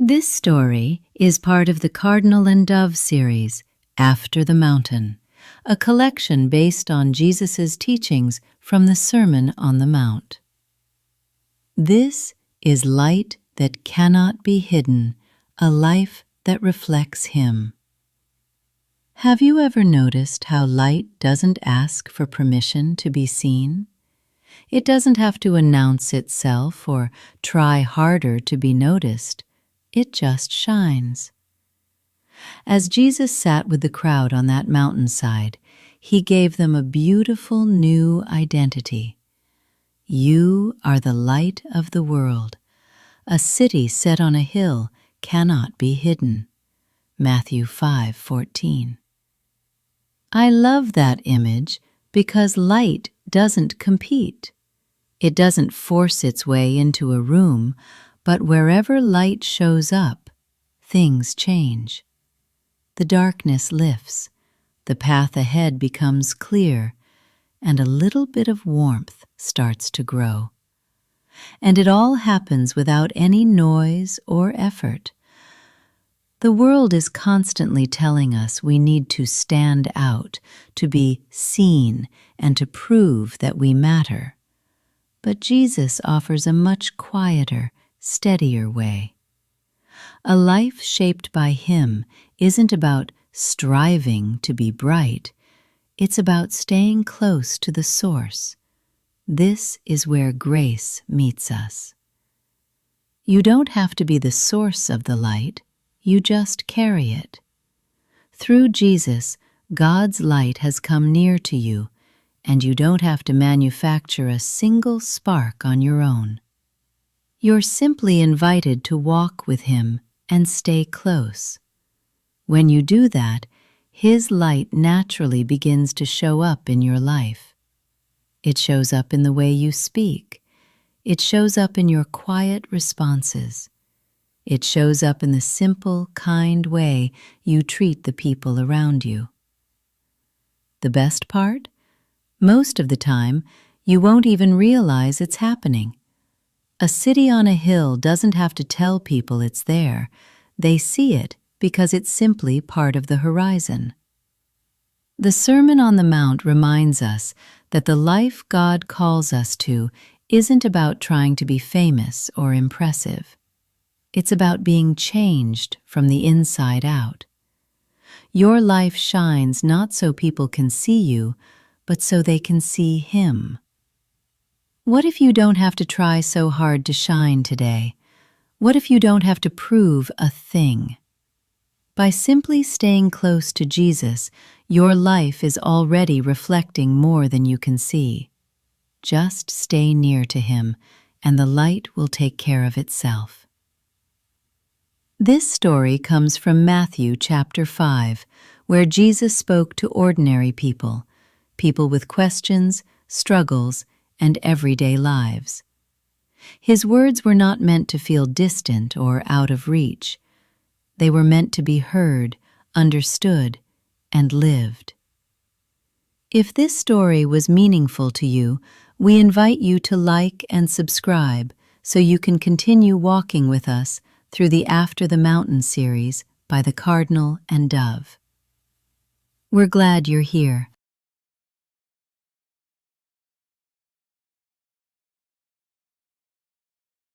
This story is part of the Cardinal and Dove series, After the Mountain, a collection based on Jesus' teachings from the Sermon on the Mount. This is light that cannot be hidden, a life that reflects Him. Have you ever noticed how light doesn't ask for permission to be seen? It doesn't have to announce itself or try harder to be noticed. It just shines. As Jesus sat with the crowd on that mountainside, He gave them a beautiful new identity. You are the light of the world. A city set on a hill cannot be hidden. Matthew 5:14. I love that image because light doesn't compete. It doesn't force its way into a room, but wherever light shows up, things change. The darkness lifts, the path ahead becomes clear, and a little bit of warmth starts to grow. And it all happens without any noise or effort. The world is constantly telling us we need to stand out, to be seen, and to prove that we matter. But Jesus offers a much quieter, steadier way. A life shaped by Him isn't about striving to be bright. It's about staying close to the source. This is where grace meets us. You don't have to be the source of the light. You just carry it. Through Jesus, God's light has come near to you, and you don't have to manufacture a single spark on your own. You're simply invited to walk with Him and stay close. When you do that, His light naturally begins to show up in your life. It shows up in the way you speak. It shows up in your quiet responses. It shows up in the simple, kind way you treat the people around you. The best part? Most of the time, you won't even realize it's happening. A city on a hill doesn't have to tell people it's there. They see it because it's simply part of the horizon. The Sermon on the Mount reminds us that the life God calls us to isn't about trying to be famous or impressive. It's about being changed from the inside out. Your life shines not so people can see you, but so they can see Him. What if you don't have to try so hard to shine today? What if you don't have to prove a thing? By simply staying close to Jesus, your life is already reflecting more than you can see. Just stay near to Him, and the light will take care of itself. This story comes from Matthew chapter 5, where Jesus spoke to ordinary people, people with questions, struggles, and everyday lives. His words were not meant to feel distant or out of reach. They were meant to be heard, understood, and lived. If this story was meaningful to you, we invite you to like and subscribe so you can continue walking with us through the After the Mountain series by the Cardinal and Dove. We're glad you're here.